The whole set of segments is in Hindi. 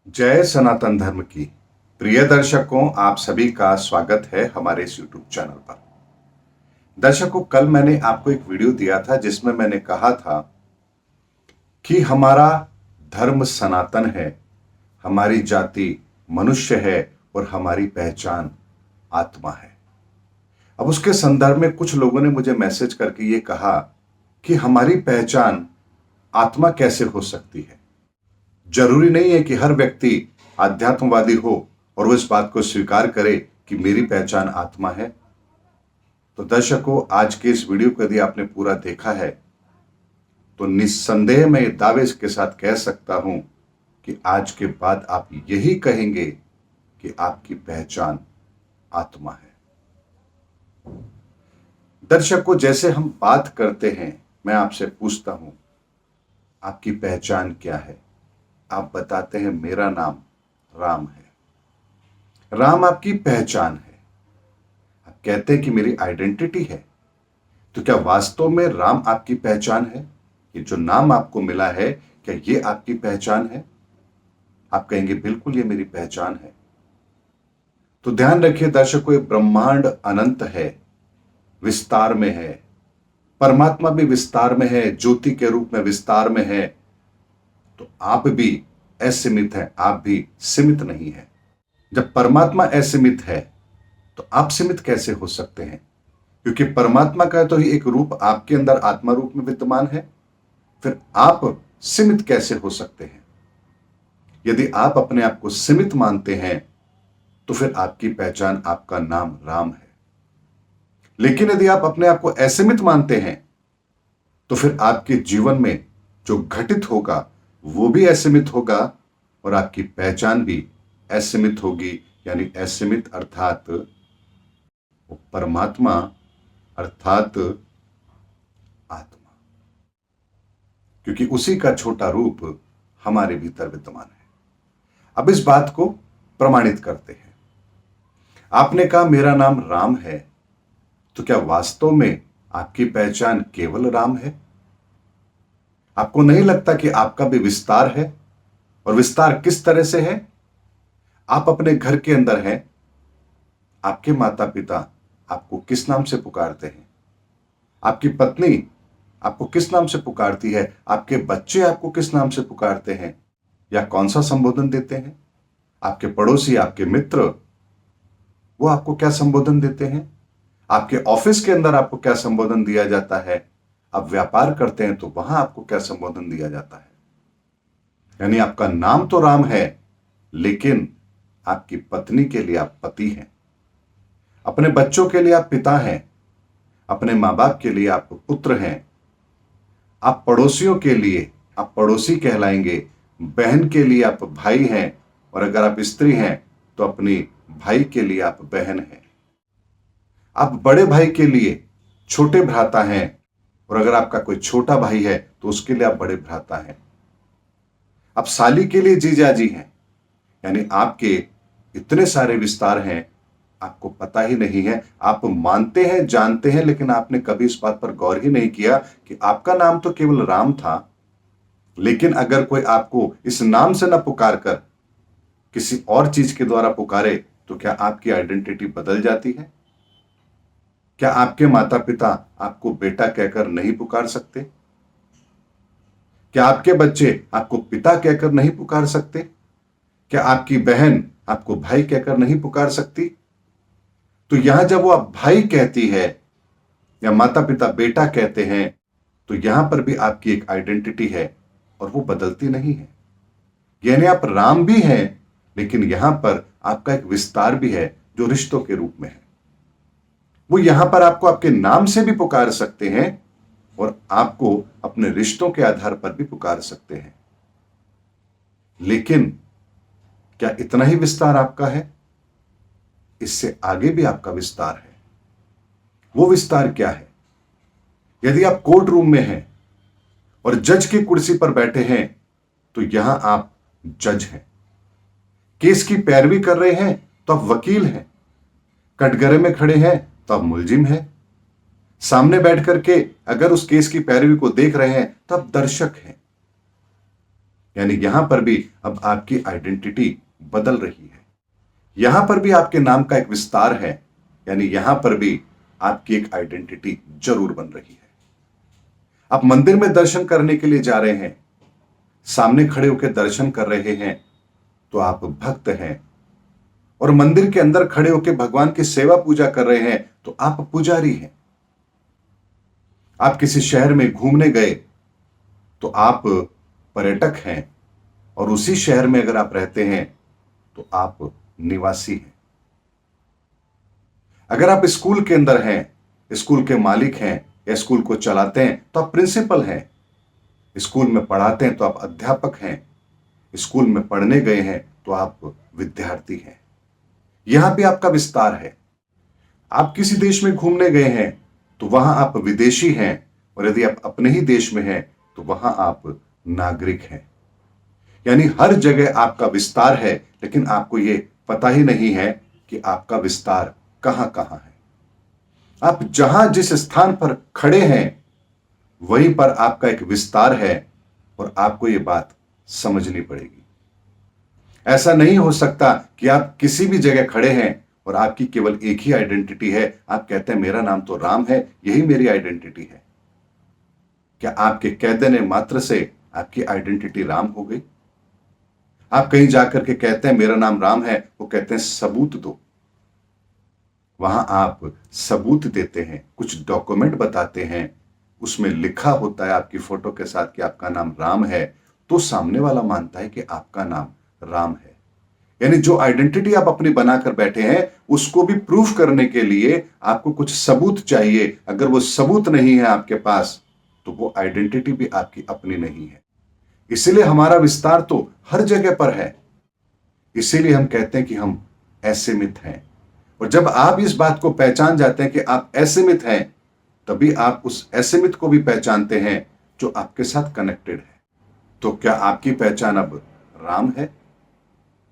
जय सनातन धर्म की प्रिय दर्शकों, आप सभी का स्वागत है हमारे इस यूट्यूब चैनल पर। दर्शकों, कल मैंने आपको एक वीडियो दिया था जिसमें मैंने कहा था कि हमारा धर्म सनातन है, हमारी जाति मनुष्य है और हमारी पहचान आत्मा है। अब उसके संदर्भ में कुछ लोगों ने मुझे मैसेज करके ये कहा कि हमारी पहचान आत्मा कैसे हो सकती है। जरूरी नहीं है कि हर व्यक्ति आध्यात्मवादी हो और वो इस बात को स्वीकार करे कि मेरी पहचान आत्मा है। तो दर्शकों, आज के इस वीडियो को यदि आपने पूरा देखा है तो निस्संदेह मैं ये दावे के साथ कह सकता हूं कि आज के बाद आप यही कहेंगे कि आपकी पहचान आत्मा है। दर्शकों, जैसे हम बात करते हैं, मैं आपसे पूछता हूं आपकी पहचान क्या है। आप बताते हैं मेरा नाम राम है। राम आपकी पहचान है। आप कहते हैं कि मेरी आइडेंटिटी है। तो क्या वास्तव में राम आपकी पहचान है? ये जो नाम आपको मिला है, क्या ये आपकी पहचान है? आप कहेंगे बिल्कुल ये मेरी पहचान है। तो ध्यान रखिए दर्शकों, ये ब्रह्मांड अनंत है, विस्तार में है। परमात्मा भी विस्तार में है, ज्योति के रूप में विस्तार में है। तो आप भी असीमित हैं, आप भी सीमित नहीं है। जब परमात्मा असीमित है तो आप सीमित कैसे हो सकते हैं? क्योंकि परमात्मा का तो ही एक रूप आपके अंदर आत्मा रूप में विद्यमान है। फिर आप सीमित कैसे हो सकते हैं? यदि आप अपने आप को सीमित मानते हैं तो फिर आपकी पहचान, आपका नाम राम है। लेकिन यदि आप अपने आप को असीमित मानते हैं तो फिर आपके जीवन में जो घटित होगा वो भी असीमित होगा और आपकी पहचान भी असीमित होगी। यानी असीमित अर्थात वो परमात्मा अर्थात आत्मा, क्योंकि उसी का छोटा रूप हमारे भीतर विद्यमान है। अब इस बात को प्रमाणित करते हैं। आपने कहा मेरा नाम राम है, तो क्या वास्तव में आपकी पहचान केवल राम है? आपको नहीं लगता कि आपका भी विस्तार है? और विस्तार किस तरह से है? आप अपने घर के अंदर हैं, आपके माता पिता आपको किस नाम से पुकारते हैं? आपकी पत्नी आपको किस नाम से पुकारती है? आपके बच्चे आपको किस नाम से पुकारते हैं या कौन सा संबोधन देते हैं? आपके पड़ोसी, आपके मित्र, वो आपको क्या संबोधन देते हैं? आपके ऑफिस के अंदर आपको क्या संबोधन दिया जाता है? आप व्यापार करते हैं तो वहां आपको क्या संबोधन दिया जाता है? यानी आपका नाम तो राम है, लेकिन आपकी पत्नी के लिए आप पति हैं, अपने बच्चों के लिए आप पिता हैं, अपने मां बाप के लिए आप पुत्र हैं, आप पड़ोसियों के लिए आप पड़ोसी कहलाएंगे, बहन के लिए आप भाई हैं, और अगर आप स्त्री हैं तो अपनी भाई के लिए आप बहन हैं। आप बड़े भाई के लिए छोटे भ्राता हैं, और अगर आपका कोई छोटा भाई है तो उसके लिए आप बड़े भ्राता हैं। आप साली के लिए जीजाजी हैं। यानी आपके इतने सारे विस्तार हैं, आपको पता ही नहीं है। आप मानते हैं, जानते हैं, लेकिन आपने कभी इस बात पर गौर ही नहीं किया कि आपका नाम तो केवल राम था, लेकिन अगर कोई आपको इस नाम से न पुकार कर किसी और चीज के द्वारा पुकारे तो क्या आपकी आइडेंटिटी बदल जाती है? क्या आपके माता पिता आपको बेटा कहकर नहीं पुकार सकते? क्या आपके बच्चे आपको पिता कहकर नहीं पुकार सकते? क्या आपकी बहन आपको भाई कहकर नहीं पुकार सकती? तो यहां जब वो आप भाई कहती है या माता पिता बेटा कहते हैं, तो यहां पर भी आपकी एक आइडेंटिटी है और वो बदलती नहीं है। यानी आप राम भी हैं, लेकिन यहां पर आपका एक विस्तार भी है जो रिश्तों के रूप में है। वो यहां पर आपको आपके नाम से भी पुकार सकते हैं और आपको अपने रिश्तों के आधार पर भी पुकार सकते हैं। लेकिन क्या इतना ही विस्तार आपका है? इससे आगे भी आपका विस्तार है। वो विस्तार क्या है? यदि आप कोर्ट रूम में हैं और जज की कुर्सी पर बैठे हैं तो यहां आप जज हैं। केस की पैरवी कर रहे हैं तो आप वकील हैं। कटघरे में खड़े हैं तो आप मुलजिम हैं। सामने बैठ करके अगर उस केस की पैरवी को देख रहे हैं तो आप दर्शक हैं। यानी यहां पर भी अब आपकी आइडेंटिटी बदल रही है। यहां पर भी आपके नाम का एक विस्तार है, यानी यहां पर भी आपकी एक आइडेंटिटी जरूर बन रही है। आप मंदिर में दर्शन करने के लिए जा रहे हैं, सामने खड़े होकर दर्शन कर रहे हैं तो आप भक्त हैं, और मंदिर के अंदर खड़े होकर भगवान की सेवा पूजा कर रहे हैं तो आप पुजारी हैं। आप किसी शहर में घूमने गए तो आप पर्यटक हैं, और उसी शहर में अगर आप रहते हैं तो आप निवासी हैं। अगर आप स्कूल के अंदर हैं, स्कूल के मालिक हैं या स्कूल को चलाते हैं तो आप प्रिंसिपल हैं। स्कूल में पढ़ाते हैं तो आप अध्यापक हैं। स्कूल में पढ़ने गए हैं तो आप विद्यार्थी हैं। यहां भी आपका विस्तार है। आप किसी देश में घूमने गए हैं तो वहां आप विदेशी हैं, और यदि आप अपने ही देश में हैं तो वहां आप नागरिक हैं। यानी हर जगह आपका विस्तार है, लेकिन आपको यह पता ही नहीं है कि आपका विस्तार कहां कहां है। आप जहां जिस स्थान पर खड़े हैं वहीं पर आपका एक विस्तार है, और आपको यह बात समझनी पड़ेगी। ऐसा नहीं हो सकता कि आप किसी भी जगह खड़े हैं और आपकी केवल एक ही आइडेंटिटी है। आप कहते हैं मेरा नाम तो राम है, यही मेरी आइडेंटिटी है। क्या आपके कह देने मात्र से आपकी आइडेंटिटी राम हो गई? आप कहीं जाकर के कहते हैं मेरा नाम राम है, वो कहते हैं सबूत दो। वहां आप सबूत देते हैं, कुछ डॉक्यूमेंट बताते हैं, उसमें लिखा होता है आपकी फोटो के साथ कि आपका नाम राम है, तो सामने वाला मानता है कि आपका नाम राम है। यानी जो आइडेंटिटी आप अपनी बनाकर बैठे हैं उसको भी प्रूफ करने के लिए आपको कुछ सबूत चाहिए। अगर वो सबूत नहीं है आपके पास तो वो आइडेंटिटी भी आपकी अपनी नहीं है। इसीलिए हमारा विस्तार तो हर जगह पर है। इसीलिए हम कहते हैं कि हम असीमित हैं, और जब आप इस बात को पहचान जाते हैं कि आप असीमित हैं, तभी आप उस असीमित को भी पहचानते हैं जो आपके साथ कनेक्टेड है। तो क्या आपकी पहचान अब राम है?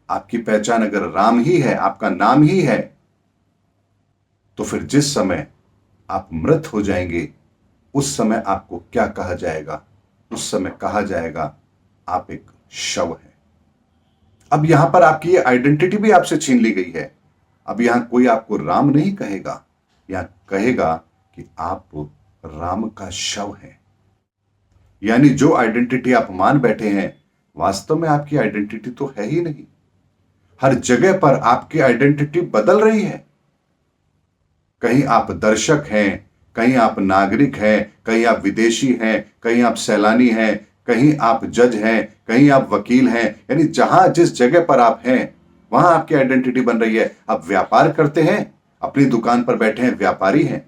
आपकी पहचान अगर राम ही है, आपका नाम ही है, तो फिर जिस समय आप मृत हो जाएंगे उस समय आपको क्या कहा जाएगा? उस समय कहा जाएगा आप एक शव हैं। अब यहां पर आपकी ये आइडेंटिटी भी आपसे छीन ली गई है। अब यहां कोई आपको राम नहीं कहेगा, यहां कहेगा कि आप राम का शव हैं। यानी जो आइडेंटिटी आप मान बैठे हैं वास्तव में आपकी आइडेंटिटी तो है ही नहीं। हर जगह पर आपकी आइडेंटिटी बदल रही है। कहीं आप दर्शक हैं, कहीं आप नागरिक हैं, कहीं आप विदेशी हैं, कहीं आप सैलानी हैं, कहीं आप जज हैं, कहीं आप वकील हैं। यानी जहां जिस जगह पर आप हैं वहां आपकी आइडेंटिटी बन रही है। आप व्यापार करते हैं, अपनी दुकान पर बैठे हैं, व्यापारी हैं।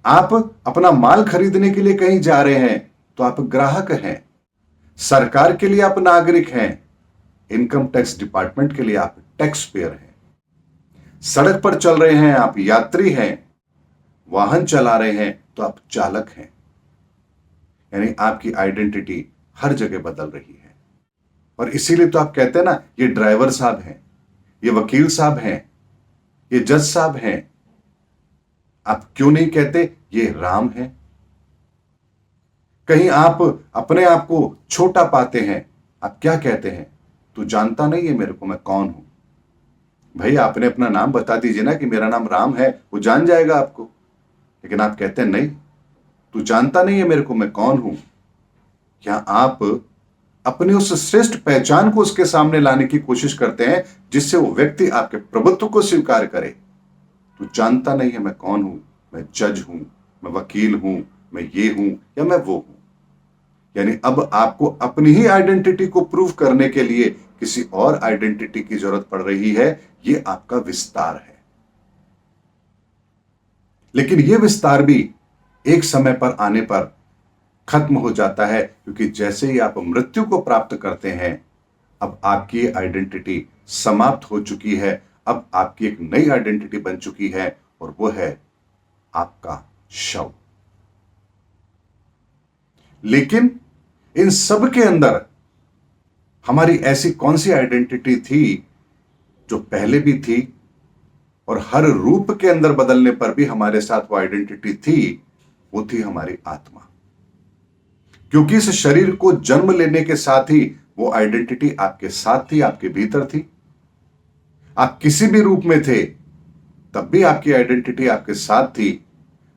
आप अपना माल खरीदने के लिए कहीं जा रहे हैं तो आप ग्राहक हैं। सरकार के लिए आप नागरिक हैं, इनकम टैक्स डिपार्टमेंट के लिए आप टैक्स पेयर हैं। सड़क पर चल रहे हैं, आप यात्री हैं, वाहन चला रहे हैं तो आप चालक हैं। यानी आपकी आइडेंटिटी हर जगह बदल रही है। और इसीलिए तो आप कहते हैं ना, ये ड्राइवर साहब हैं, ये वकील साहब हैं, ये जज साहब हैं। आप क्यों नहीं कहते ये राम हैं? कहीं आप अपने आप को छोटा पाते हैं, आप क्या कहते हैं? तू जानता नहीं है मेरे को मैं कौन हूं। भाई आपने अपना नाम बता दीजिए ना कि मेरा नाम राम है, वो जान जाएगा आपको। लेकिन आप कहते हैं नहीं, तू जानता नहीं है मेरे को मैं कौन हूं। क्या आप अपनी उस श्रेष्ठ पहचान को उसके सामने लाने की कोशिश करते हैं जिससे वो व्यक्ति आपके प्रभुत्व को स्वीकार करे? तू जानता नहीं है मैं कौन हूं, मैं जज हूं, मैं वकील हूं, मैं ये हूं या मैं वो हूं। यानी अब आपको अपनी ही आइडेंटिटी को प्रूव करने के लिए किसी और आइडेंटिटी की जरूरत पड़ रही है। ये आपका विस्तार है। लेकिन यह विस्तार भी एक समय पर आने पर खत्म हो जाता है, क्योंकि जैसे ही आप मृत्यु को प्राप्त करते हैं अब आपकी आइडेंटिटी समाप्त हो चुकी है। अब आपकी एक नई आइडेंटिटी बन चुकी है, और वो है आपका शव। लेकिन इन सब के अंदर हमारी ऐसी कौन सी आइडेंटिटी थी जो पहले भी थी, और हर रूप के अंदर बदलने पर भी हमारे साथ वो आइडेंटिटी थी? वो थी हमारी आत्मा। क्योंकि इस शरीर को जन्म लेने के साथ ही वो आइडेंटिटी आपके साथ थी, आपके भीतर थी। आप किसी भी रूप में थे तब भी आपकी आइडेंटिटी आपके साथ थी।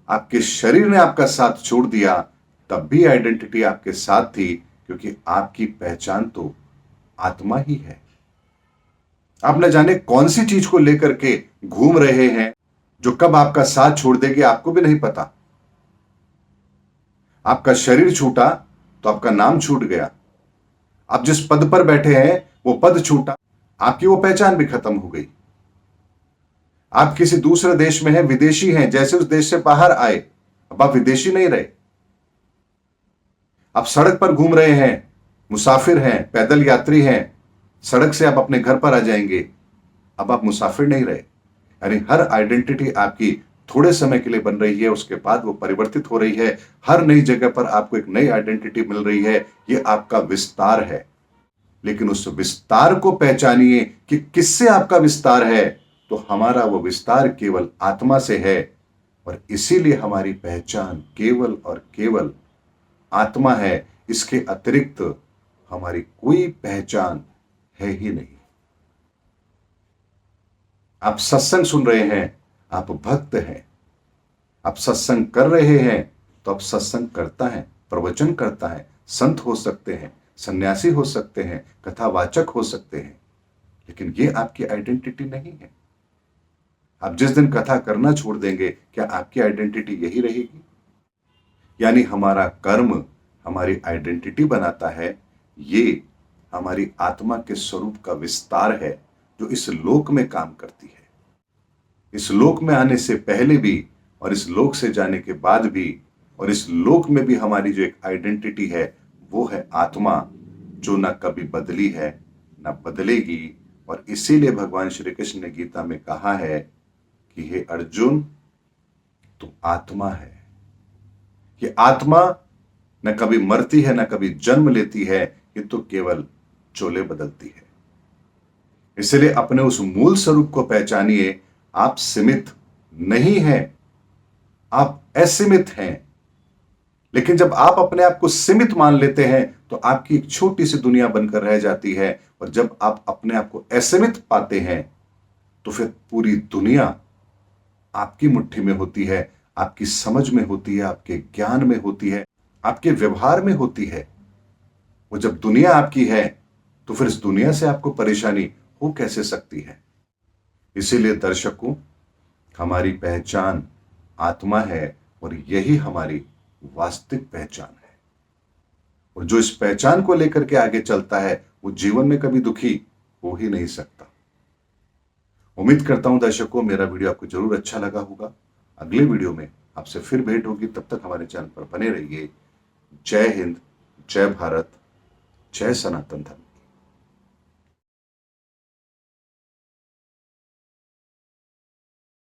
आपके शरीर ने आपका साथ छोड़ दिया तब भी आइडेंटिटी आपके साथ थी, क्योंकि आपकी पहचान तो आत्मा ही है। आप न जाने कौन सी चीज को लेकर के घूम रहे हैं जो कब आपका साथ छोड़ देगी आपको भी नहीं पता। आपका शरीर छूटा तो आपका नाम छूट गया। आप जिस पद पर बैठे हैं वो पद छूटा, आपकी वो पहचान भी खत्म हो गई। आप किसी दूसरे देश में हैं, विदेशी हैं, जैसे उस देश से बाहर आए अब आप विदेशी नहीं रहे। आप सड़क पर घूम रहे हैं, मुसाफिर हैं, पैदल यात्री हैं, सड़क से आप अपने घर पर आ जाएंगे, अब आप मुसाफिर नहीं रहे। यानी हर आइडेंटिटी आपकी थोड़े समय के लिए बन रही है, उसके बाद वो परिवर्तित हो रही है। हर नई जगह पर आपको एक नई आइडेंटिटी मिल रही है। ये आपका विस्तार है, लेकिन उस विस्तार को पहचानिए कि किससे आपका विस्तार है। तो हमारा वो विस्तार केवल आत्मा से है, और इसीलिए हमारी पहचान केवल और केवल आत्मा है। इसके अतिरिक्त हमारी कोई पहचान है ही नहीं। आप सत्संग सुन रहे हैं, आप भक्त हैं। आप सत्संग कर रहे हैं तो आप सत्संग करता है, प्रवचन करता है। संत हो सकते हैं, सन्यासी हो सकते हैं, कथावाचक हो सकते हैं, लेकिन ये आपकी आइडेंटिटी नहीं है। आप जिस दिन कथा करना छोड़ देंगे, क्या आपकी आइडेंटिटी यही रहेगी? यानी हमारा कर्म हमारी आइडेंटिटी बनाता है। ये हमारी आत्मा के स्वरूप का विस्तार है जो इस लोक में काम करती है। इस लोक में आने से पहले भी और इस लोक से जाने के बाद भी, और इस लोक में भी हमारी जो एक आइडेंटिटी है वो है आत्मा, जो ना कभी बदली है ना बदलेगी। और इसीलिए भगवान श्री कृष्ण ने गीता में कहा है कि हे अर्जुन, तू आत्मा है। ये आत्मा न कभी मरती है, न कभी जन्म लेती है, ये तो केवल चोले बदलती है। इसलिए अपने उस मूल स्वरूप को पहचानिए। आप सीमित नहीं हैं, आप असीमित हैं। लेकिन जब आप अपने आप को सीमित मान लेते हैं तो आपकी एक छोटी सी दुनिया बनकर रह जाती है, और जब आप अपने आप को असीमित पाते हैं तो फिर पूरी दुनिया आपकी मुट्ठी में होती है, आपकी समझ में होती है, आपके ज्ञान में होती है, आपके व्यवहार में होती है। वो जब दुनिया आपकी है तो फिर इस दुनिया से आपको परेशानी हो कैसे सकती है? इसीलिए दर्शकों, हमारी पहचान आत्मा है, और यही हमारी वास्तविक पहचान है। और जो इस पहचान को लेकर के आगे चलता है वो जीवन में कभी दुखी हो ही नहीं सकता। उम्मीद करता हूं दर्शकों, मेरा वीडियो आपको जरूर अच्छा लगा होगा। अगले वीडियो में आपसे फिर भेंट होगी, तब तक हमारे चैनल पर बने रहिए। जय हिंद, जय भारत, जय सनातन धर्म।